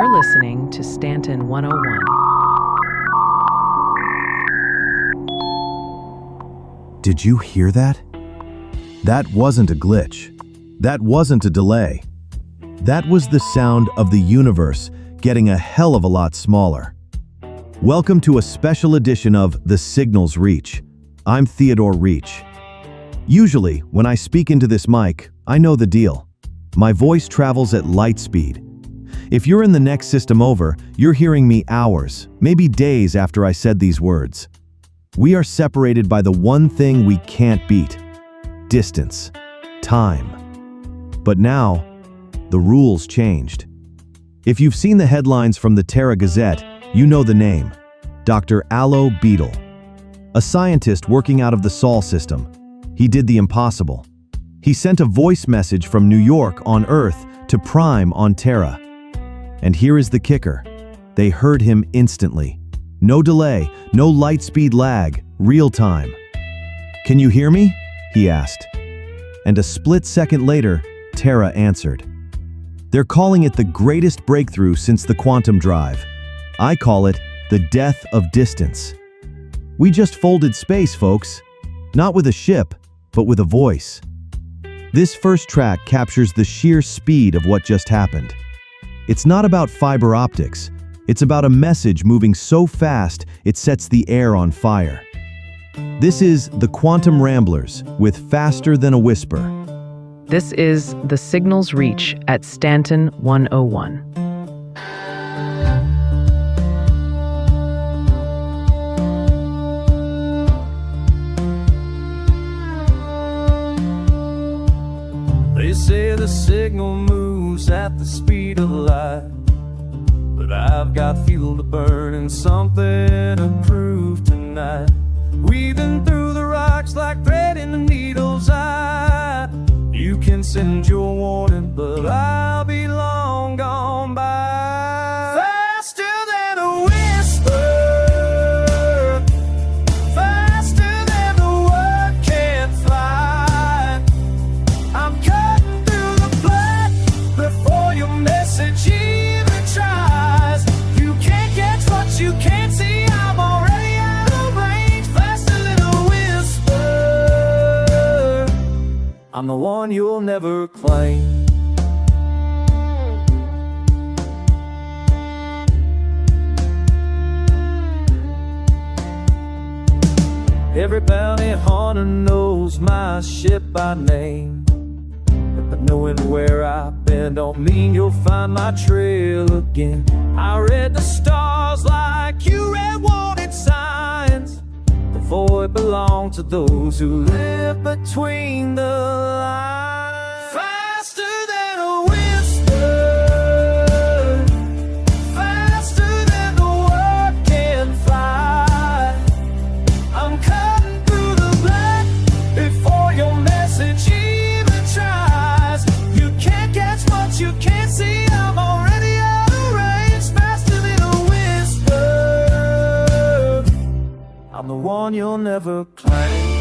are listening to Stanton 101. Did you hear that? That wasn't a glitch. That wasn't a delay. That was the sound of the universe getting a hell of a lot smaller. Welcome to a special edition of The Signal's Reach. I'm Theodor Reech. Usually, when I speak into this mic, I know the deal. My voice travels at light speed. If you're in the next system over, you're hearing me hours, maybe days after I said these words. We are separated by the one thing we can't beat: distance, time. But now, the rules changed. If you've seen the headlines from the Terra Gazette, you know the name: Dr. Allo Betel. A scientist working out of the Sol system. He did the impossible. He sent a voice message from New York on Earth to Prime on Terra. And here is the kicker. They heard him instantly. No delay, no light speed lag, real time. "Can you hear me?" he asked. And a split second later, Terra answered. They're calling it the greatest breakthrough since the quantum drive. I call it the death of distance. We just folded space, folks. Not with a ship, but with a voice. This first track captures the sheer speed of what just happened. It's not about fiber optics. It's about a message moving so fast it sets the air on fire. This is the Quantum Ramblers with Faster Than a Whisper. This is The Signal's Reach at Stanton 101. They say the signal moves at the speed of light, but I've got fuel to burn and something to prove tonight. Weaving through the rocks like thread in the needle's eye. You can send your warning, but I'll be long gone by. Faster than a whisper, faster than the word can fly. I'm cutting through the black before your message even tries. You can't catch what you can't see. I'm already out of range. Faster than a whisper. I'm the one you'll never claim. Every bounty hunter knows my ship by name. But knowing where I've been don't mean you'll find my trail again. I read the stars like you read wanted signs. The void belongs to those who live between the lines. Faster than a whisper, faster than the word can fly. I'm cutting through the black before your message even tries. You can't catch what you can't see. I'm already out of range. Faster than a whisper. I'm the one you'll never claim.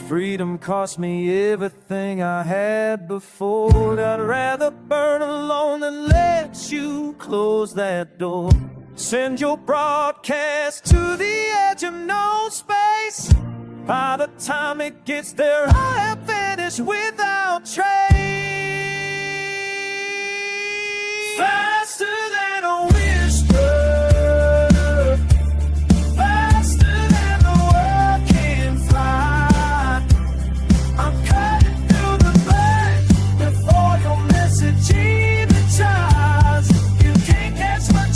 Freedom cost me everything I had before. I'd rather burn alone than let you close that door. Send your broadcast to the edge of no space. By the time it gets there, I have vanished without trace. Faster than a whisper,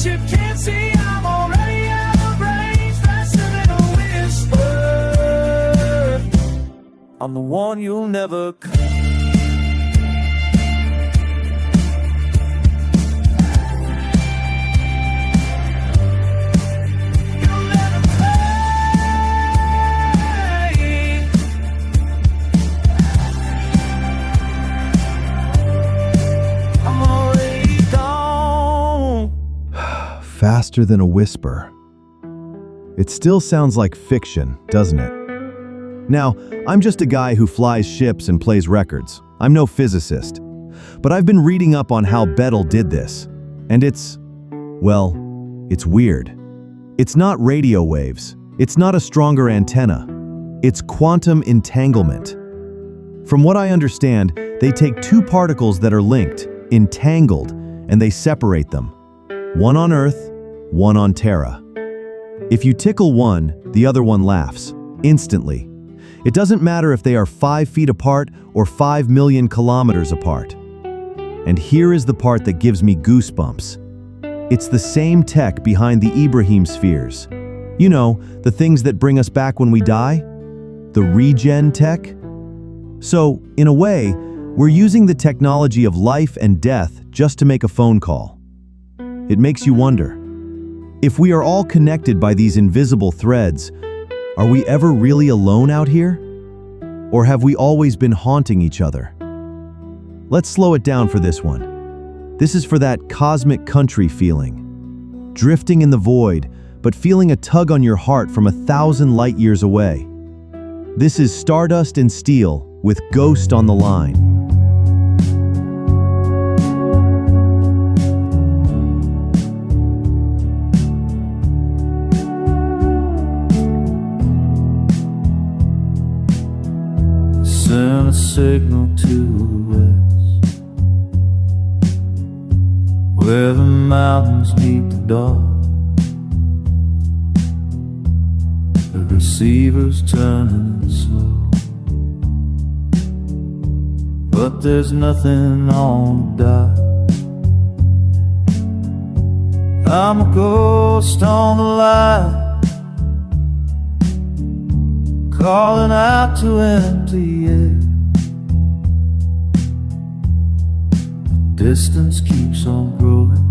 you can't see, I'm already out of range. Faster than a whisper. I'm the one you'll never come. faster than a whisper. It still sounds like fiction, doesn't it? Now, I'm just a guy who flies ships and plays records. I'm no physicist. But I've been reading up on how Betel did this. And it's weird. It's not radio waves. It's not a stronger antenna. It's quantum entanglement. From what I understand, they take two particles that are linked, entangled, and they separate them. One on Earth, one on Terra. If you tickle one, the other one laughs, instantly. It doesn't matter if they are 5 feet apart or 5 million kilometers apart. And here is the part that gives me goosebumps. It's the same tech behind the Ibrahim spheres. You know, the things that bring us back when we die? The regen tech? So, in a way, we're using the technology of life and death just to make a phone call. It makes you wonder, if we are all connected by these invisible threads, are we ever really alone out here? Or have we always been haunting each other? Let's slow it down for this one. This is for that cosmic country feeling. Drifting in the void, but feeling a tug on your heart from 1,000 light years away. This is Stardust and Steel with Ghost on the Line. Send a signal to the west, where the mountains meet the dark. The receiver's turning slow, but there's nothing on the dial. I'm a ghost on the line, calling out to empty air. The distance keeps on growing,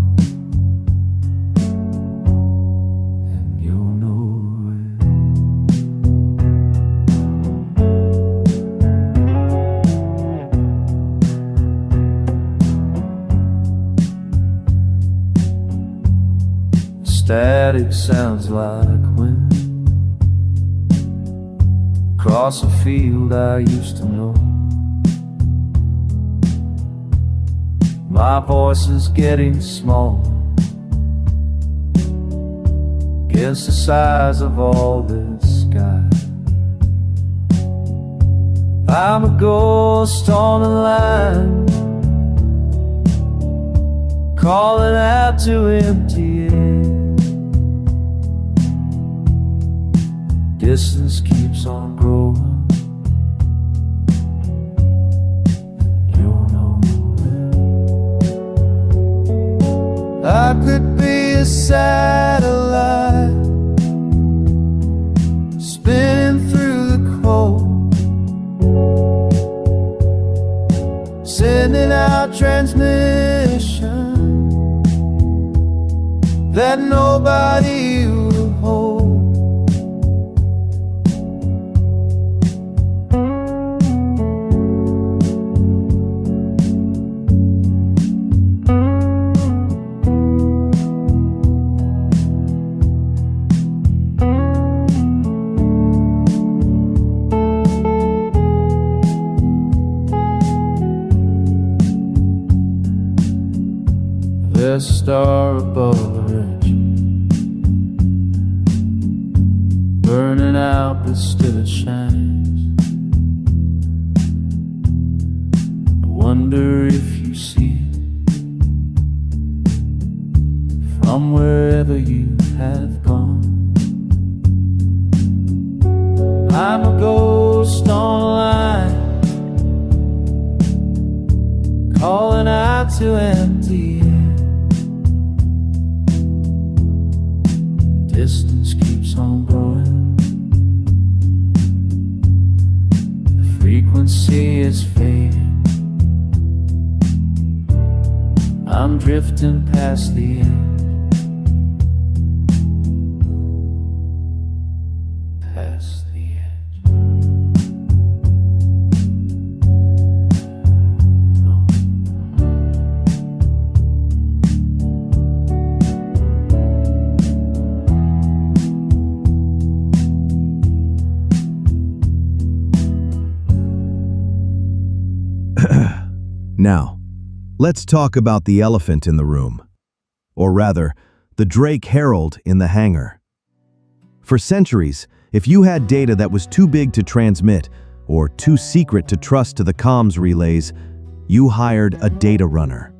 and you're nowhere. Static sounds like wind across a field I used to know. My voice is getting small against the size of all this sky. I'm a ghost on the line, calling out to empty air. Distance keeps on growing, you're nowhere. I could be a satellite spinning through the cold, sending out transmission that nobody will hold. There's a star above the ridge, burning out but still it shines. I wonder if you see it from wherever you have gone. I'm a ghost on a line, calling out to empty air. Distance keeps on growing, the frequency is fading. I'm drifting past the edge, past the edge. Now, let's talk about the elephant in the room. Or rather, the Drake Herald in the hangar. For centuries, if you had data that was too big to transmit or too secret to trust to the comms relays, you hired a data runner.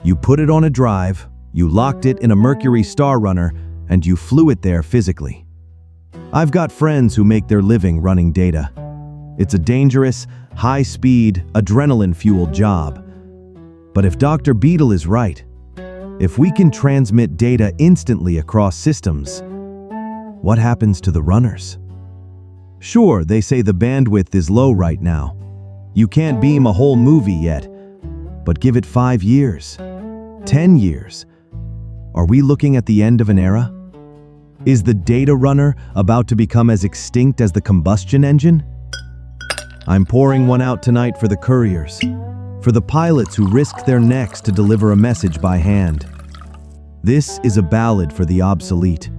You put it on a drive, you locked it in a Mercury Star Runner, and you flew it there physically. I've got friends who make their living running data. It's a dangerous, high-speed, adrenaline-fueled job. But if Dr. Betel is right, if we can transmit data instantly across systems, what happens to the runners? Sure, they say the bandwidth is low right now. You can't beam a whole movie yet, but give it 5 years, 10 years. Are we looking at the end of an era? Is the data runner about to become as extinct as the combustion engine? I'm pouring one out tonight for the couriers, for the pilots who risked their necks to deliver a message by hand. This is a ballad for the obsolete.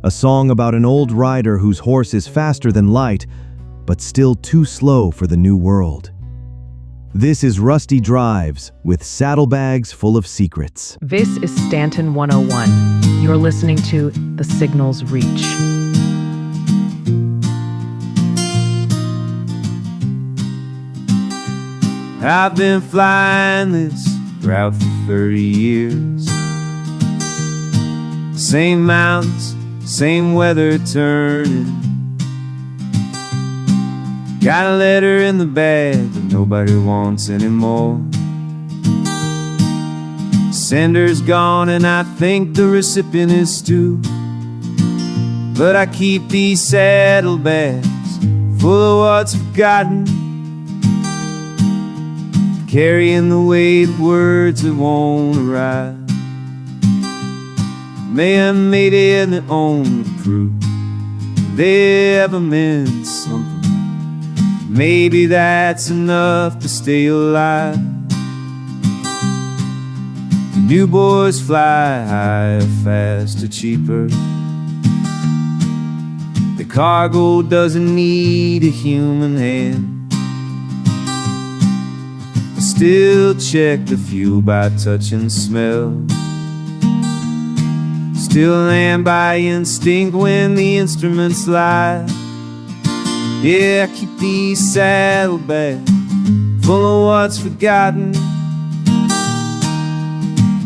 A song about an old rider whose horse is faster than light, but still too slow for the new world. This is Rusty Drives with saddlebags full of secrets. This is Stanton 101. You're listening to The Signal's Reach. I've been flying this route for 30 years. Same mountains, same weather turning. Got a letter in the bag that nobody wants anymore. Sender's gone and I think the recipient is too. But I keep these saddlebags full of what's forgotten, carrying the weight of words that won't arrive. Man made it their own proof they ever meant something. Maybe that's enough to stay alive. The new boys fly higher, faster, cheaper. The cargo doesn't need a human hand. Still check the fuel by touch and smell. Still land by instinct when the instruments lie. Yeah, I keep these saddlebags full of what's forgotten,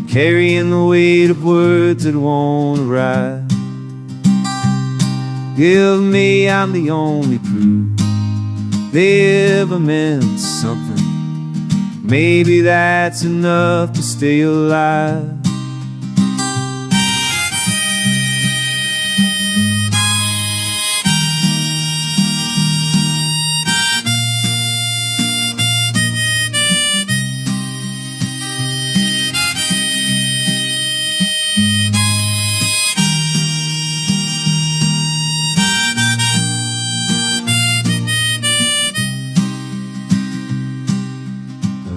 carrying the weight of words that won't arrive. Give me, I'm the only proof they ever meant something. Maybe that's enough to stay alive.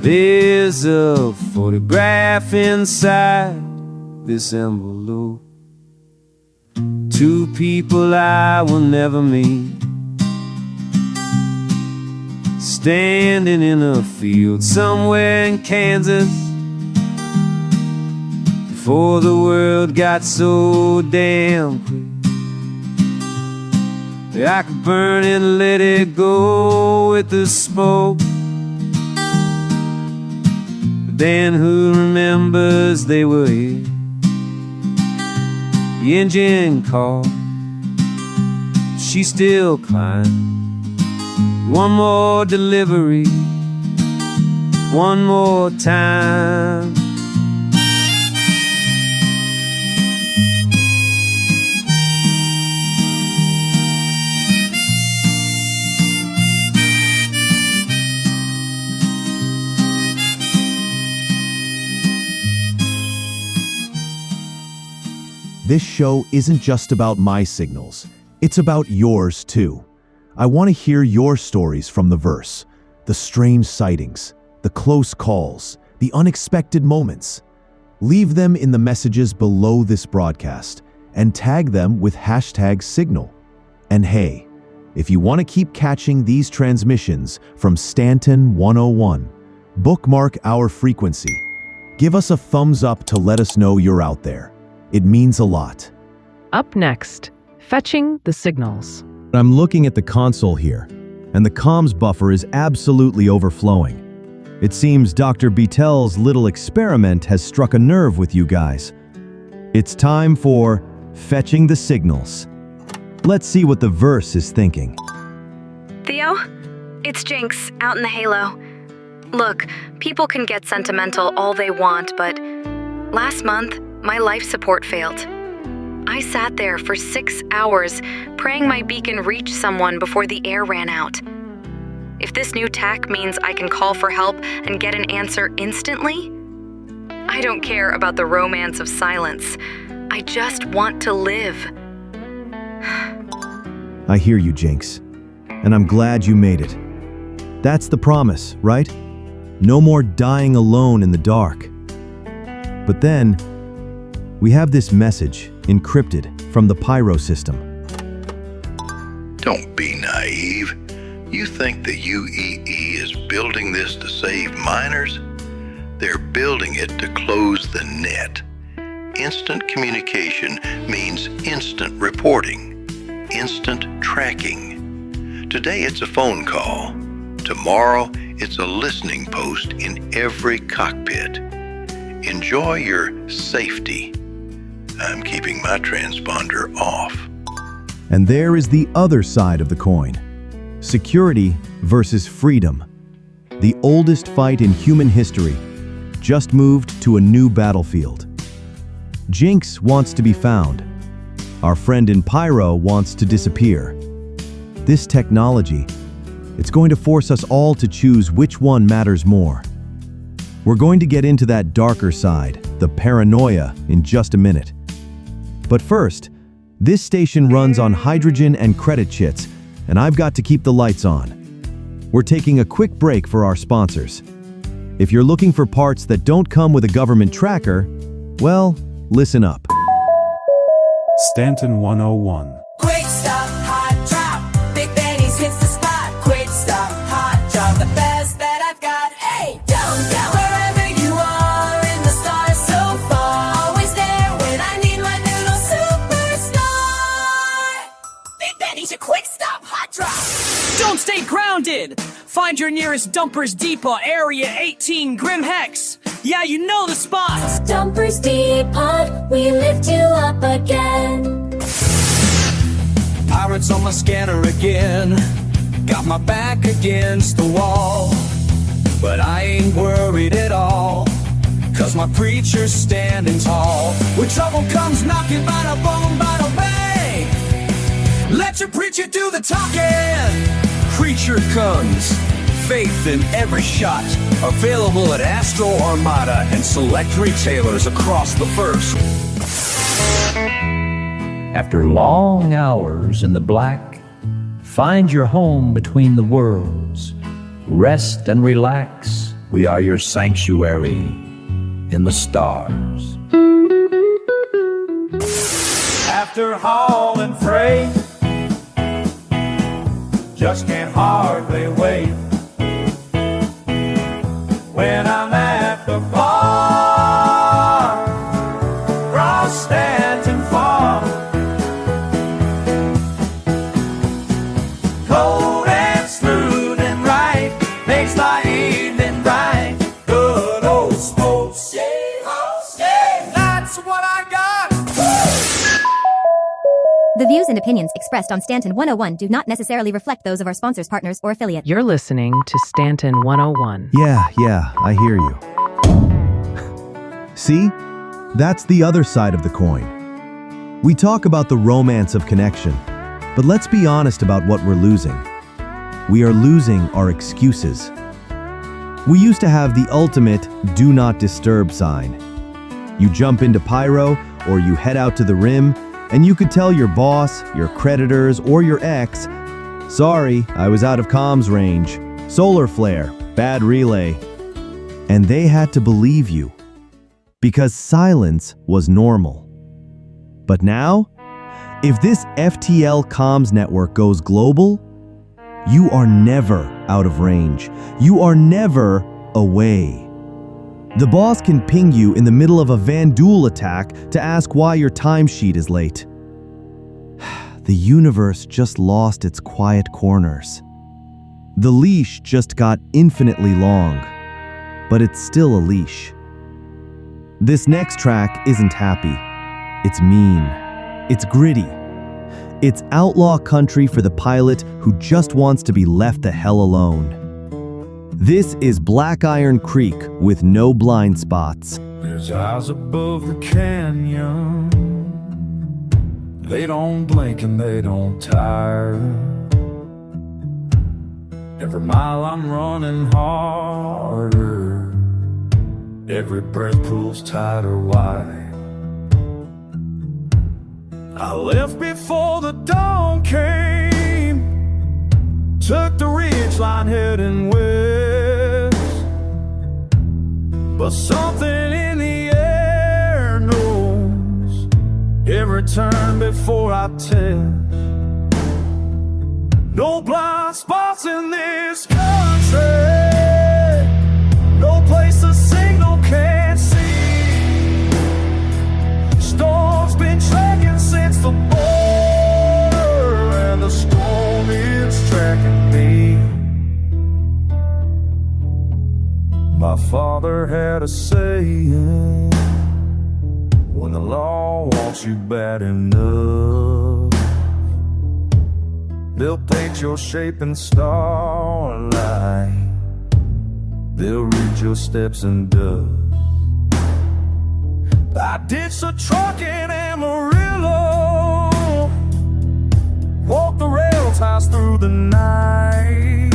There's a photograph inside this envelope. Two people I will never meet, standing in a field somewhere in Kansas, before the world got so damn quick that I could burn it and let it go with the smoke. Then who remembers they were here? The engine called, she still climbed. One more delivery, one more time. This show isn't just about my signals, it's about yours too. I want to hear your stories from the verse, the strange sightings, the close calls, the unexpected moments. Leave them in the messages below this broadcast and tag them with #signal. And hey, if you want to keep catching these transmissions from Stanton 101, Bookmark our frequency. Give us a thumbs up to let us know you're out there. It means a lot. Up next, fetching the signals. I'm looking at the console here, and the comms buffer is absolutely overflowing. It seems Dr. Betel's little experiment has struck a nerve with you guys. It's time for fetching the signals. Let's see what the verse is thinking. Theo, it's Jinx, out in the Halo. Look, people can get sentimental all they want, but last month, my life support failed. I sat there for 6 hours, praying my beacon reach someone before the air ran out. If this new tech means I can call for help and get an answer instantly, I don't care about the romance of silence. I just want to live. I hear you, Jinx, and I'm glad you made it. That's the promise, right? No more dying alone in the dark. But then, we have this message encrypted from the Pyro system. Don't be naive. You think the UEE is building this to save miners? They're building it to close the net. Instant communication means instant reporting, instant tracking. Today it's a phone call. Tomorrow it's a listening post in every cockpit. Enjoy your safety. I'm keeping my transponder off. And there is the other side of the coin. Security versus freedom. The oldest fight in human history just moved to a new battlefield. Jinx wants to be found. Our friend in Pyro wants to disappear. This technology, it's going to force us all to choose which one matters more. We're going to get into that darker side, the paranoia, in just a minute. But first, this station runs on hydrogen and credit chits, and I've got to keep the lights on. We're taking a quick break for our sponsors. If you're looking for parts that don't come with a government tracker, well, listen up. Stanton 101. Quick stop, hot drop. Big Benny's hits the spot. Quick stop, hot drop. The best that I've got. Hey, down, down. Wherever you are in the stars so far. Always there when I need my noodle superstar. Big Benny's your quick stop, hot drop. Don't stay grounded! Find your nearest Dumpers Depot, Area 18, Grim Hex. Yeah, you know the spot! Dumpers Depot, we lift you up again. Pirates on my scanner again. Got my back against the wall. But I ain't worried at all, 'cause my preacher's standing tall. When trouble comes knocking, bada boom, bada bang. Let your preacher do the talking. Preacher comes. Faith in every shot. Available at Astro Armada and select retailers across the first. After long hours in the black, find your home between the worlds. Rest and relax. We are your sanctuary in the stars. After hauling freight, just can't hardly wait. When I'm at the bar, cross Stanton Farm, cold and smooth and right, makes my evening bright. Good old smokes, yeah, that's what I got. The views and opinions expressed on Stanton 101 do not necessarily reflect those of our sponsors, partners, or affiliate. You're listening to Stanton 101. Yeah, I hear you. See? That's the other side of the coin. We talk about the romance of connection, but let's be honest about what we're losing. We are losing our excuses. We used to have the ultimate do not disturb sign. You jump into Pyro or you head out to the rim, and you could tell your boss, your creditors, or your ex, sorry, I was out of comms range, solar flare, bad relay. And they had to believe you, because silence was normal. But now, if this FTL comms network goes global, you are never out of range. You are never away. The boss can ping you in the middle of a Van Duel attack to ask why your timesheet is late. The universe just lost its quiet corners. The leash just got infinitely long, but it's still a leash. This next track isn't happy. It's mean. It's gritty. It's outlaw country for the pilot who just wants to be left the hell alone. This is Black Iron Creek with no blind spots. There's eyes above the canyon. They don't blink and they don't tire. Every mile I'm running harder. Every breath pulls tighter wide. I left before the dawn came. Took the ridge line heading west. But something in the air knows every turn before I test. No blind spots in this country. No place a signal can't see. Storm's been tracking since the border, and the storm is tracking me. My father had a saying, when the law wants you bad enough, they'll paint your shape in starlight. They'll read your steps in dust. I ditched a truck in Amarillo, walked the rail ties through the night,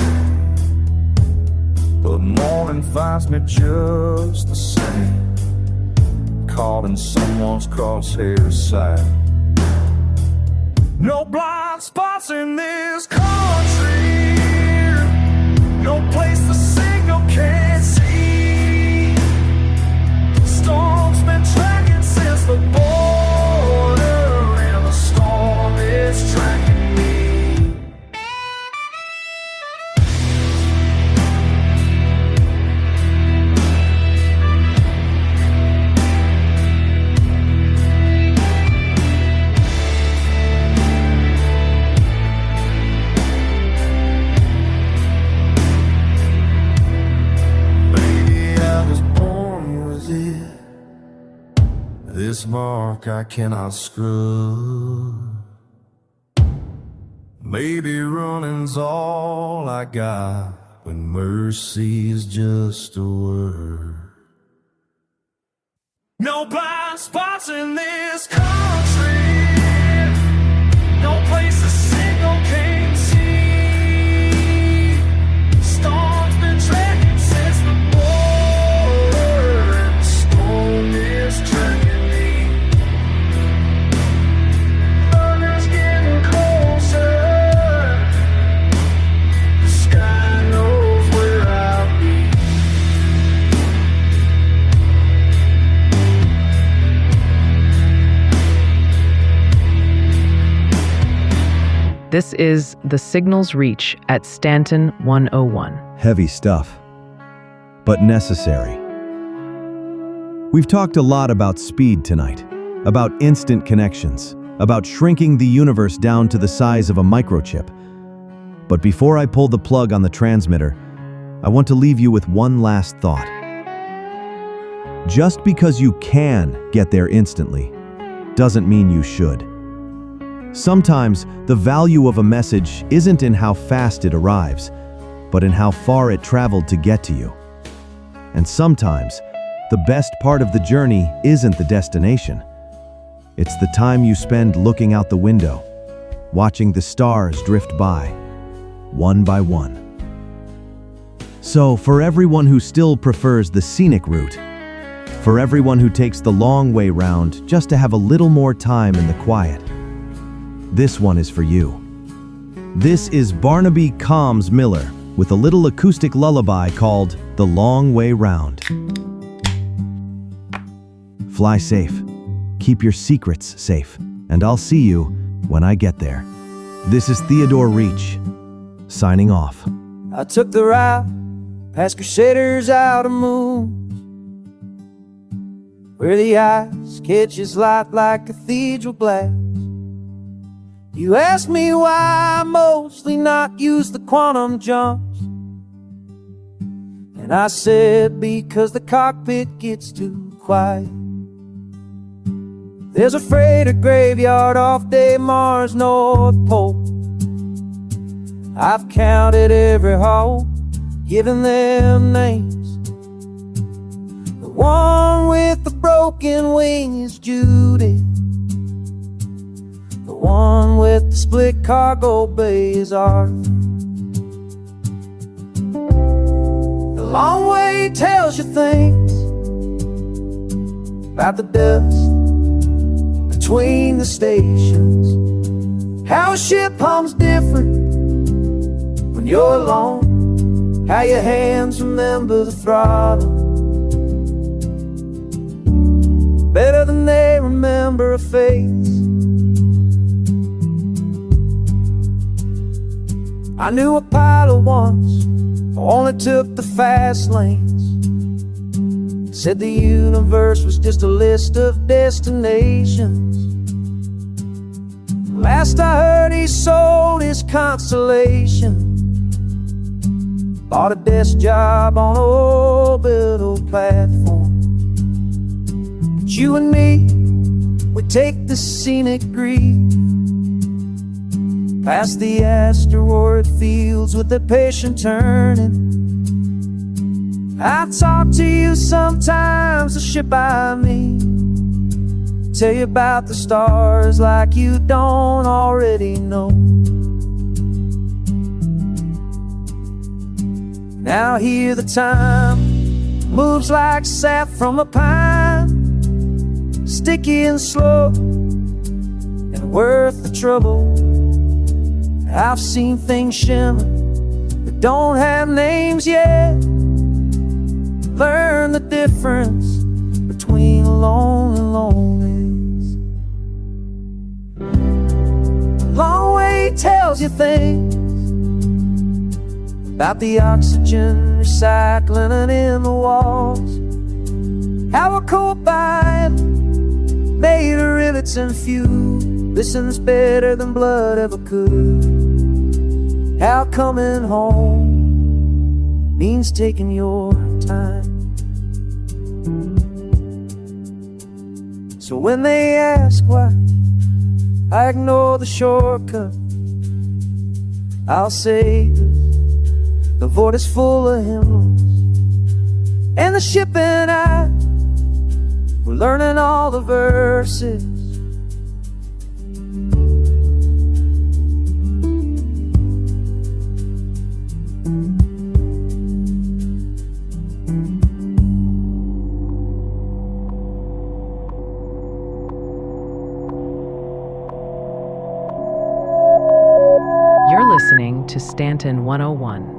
but morning finds me just the same, caught in someone's crosshair sight. No blind spots in this country. No place the signal can't see. Storm's been tracking since the border, and the storm is tracking me. This mark I cannot scrub. Maybe running's all I got when mercy is just a word. No blind spots in this country. No place a signal can't see. Storm's been tracking since the border, and the storm is tracking. This is The Signal's Reach at Stanton 101. Heavy stuff, but necessary. We've talked a lot about speed tonight, about instant connections, about shrinking the universe down to the size of a microchip. But before I pull the plug on the transmitter, I want to leave you with one last thought. Just because you can get there instantly doesn't mean you should. Sometimes the value of a message isn't in how fast it arrives, but in how far it traveled to get to you. And sometimes the best part of the journey isn't the destination. It's the time you spend looking out the window, watching the stars drift by, one by one. So, for everyone who still prefers the scenic route, for everyone who takes the long way round just to have a little more time in the quiet, this one is for you. This is Barnaby Combs Miller with a little acoustic lullaby called The Long Way Round. Fly safe, keep your secrets safe, and I'll see you when I get there. This is Theodor Reech, signing off. I took the route past crusaders out of moon, where the ice catches light like cathedral glass. You asked me why I mostly not use the quantum jumps, and I said because the cockpit gets too quiet. There's a freighter graveyard off Day Mars North Pole. I've counted every hole, given them names. The one with the broken wing is Judy. The one with the split cargo bay is Arthur. The long way tells you things about the dust between the stations, how a ship hums different when you're alone, how your hands remember the throttle better than they remember a face. I knew a pilot once who only took the fast lanes, said the universe was just a list of destinations. Last I heard, he sold his constellation, bought a desk job on Allo Betel platform. But you and me, we take the scenic grief past the asteroid fields with the patient turning. I talk to you sometimes, the ship I meet, tell you about the stars like you don't already know. Now here the time moves like sap from a pine, sticky and slow and worth the trouble. I've seen things shimmer that don't have names yet, learn the difference between alone and loneliness. A long way tells you things about the oxygen recycling in the walls, how a coal pipe made of rivets and fuel listens better than blood ever could, how coming home means taking your time. So when they ask why I ignore the shortcut, I'll say the void is full of hymnals, and the ship and I, we're learning all the verses. You're listening to Stanton 101.